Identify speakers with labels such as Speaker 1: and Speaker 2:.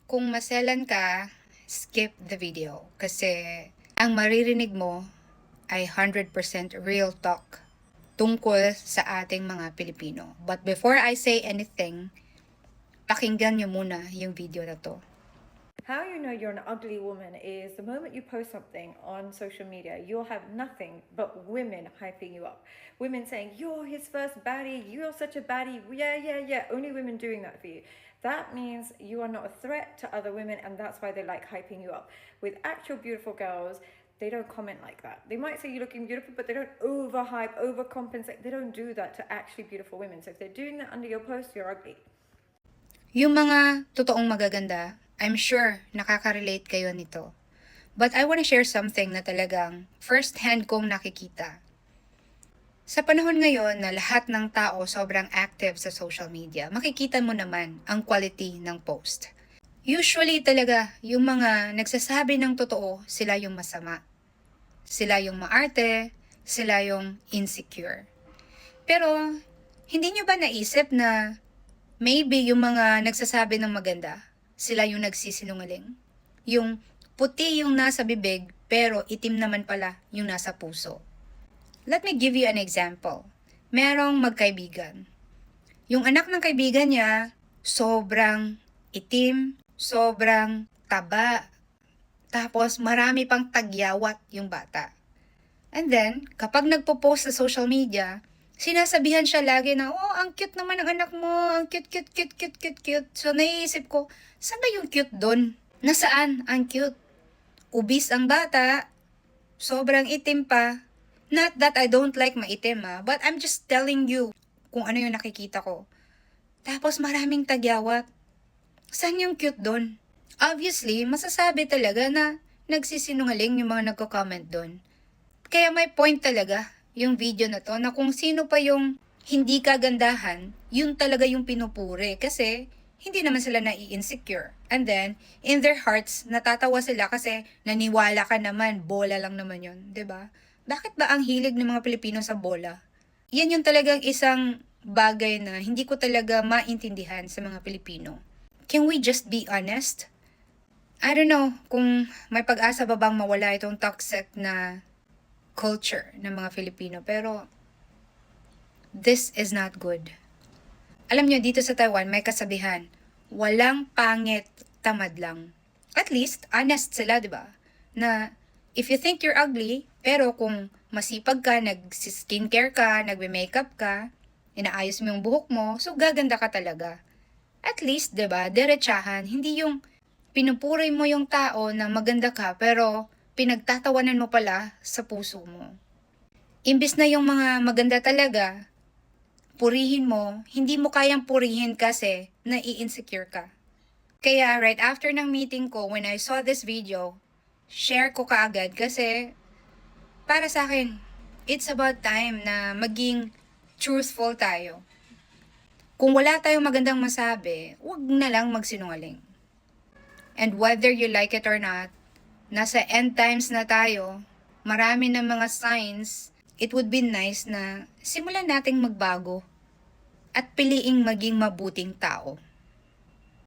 Speaker 1: Kung maselan ka, skip the video kasi ang maririnig mo ay 100% real talk tungkol sa ating mga Pilipino. But before I say anything, pakinggan niyo muna yung video na to.
Speaker 2: How you know you're an ugly woman is the moment you post something on social media, you'll have nothing but women hyping you up. Women saying, "You're his first baddie, you're such a baddie, yeah. Only women doing that for you. That means you are not a threat to other women, and that's why they like hyping you up. With actual beautiful girls, they don't comment like that. They might say you're looking beautiful, but they don't overhype, overcompensate. They don't do that to actually beautiful women. So if they're doing that under your post, you're ugly."
Speaker 1: Yung mga totoong magaganda, I'm sure nakaka-relate kayo nito. But I want to share something na talagang first-hand kong nakikita. Sa panahon ngayon na lahat ng tao sobrang active sa social media, makikita mo naman ang quality ng post. Usually talaga, yung mga nagsasabi ng totoo, sila yung masama. Sila yung maarte, sila yung insecure. Pero, hindi nyo ba naisip na maybe yung mga nagsasabi ng maganda, sila yung nagsisinungaling? Yung puti yung nasa bibig, pero itim naman pala yung nasa puso. Let me give you an example. Merong magkaibigan. Yung anak ng kaibigan niya, sobrang itim, sobrang taba, tapos marami pang tagyawat yung bata. And then, kapag nagpo-post sa social media, sinasabihan siya lagi na, "Oh, ang cute naman ng anak mo, ang cute. So, naiisip ko, saan ba yung cute doon? Nasaan ang cute? Ubis ang bata, sobrang itim pa. Not that I don't like maitim but I'm just telling you kung ano yung nakikita ko. Tapos maraming tagyawat. Saan yung cute doon? Obviously, masasabi talaga na nagsisinungaling yung mga nagko-comment doon. Kaya may point talaga yung video na to na kung sino pa yung hindi kagandahan, yun talaga yung pinupuri kasi hindi naman sila nai-insecure. And then, in their hearts, natatawa sila kasi naniwala ka naman, bola lang naman yun, 'di ba? Bakit ba ang hilig ng mga Pilipino sa bola? Yan yung talagang isang bagay na hindi ko talaga maintindihan sa mga Pilipino. Can we just be honest? I don't know kung may pag-asa ba bang mawala itong toxic na culture ng mga Filipino, pero this is not good. Alam nyo, dito sa Taiwan may kasabihan, walang pangit, tamad lang. At least, honest sila, di ba? Na if you think you're ugly, pero kung masipag ka, nag-skincare ka, nagbe-makeup ka, inaayos mo yung buhok mo, so gaganda ka talaga. At least, di ba, diretsahan, hindi yung pinupuri mo yung tao na maganda ka, pero pinagtatawanan mo pala sa puso mo. Imbis na yung mga maganda talaga, purihin mo, hindi mo kayang purihin kasi nai-insecure ka. Kaya right after ng meeting ko, when I saw this video, share ko kaagad kasi para sa akin, it's about time na maging truthful tayo. Kung wala tayong magandang masabi, wag na lang magsinungaling. And whether you like it or not, nasa end times na tayo, marami ng mga signs, it would be nice na simulan nating magbago at piliing maging mabuting tao.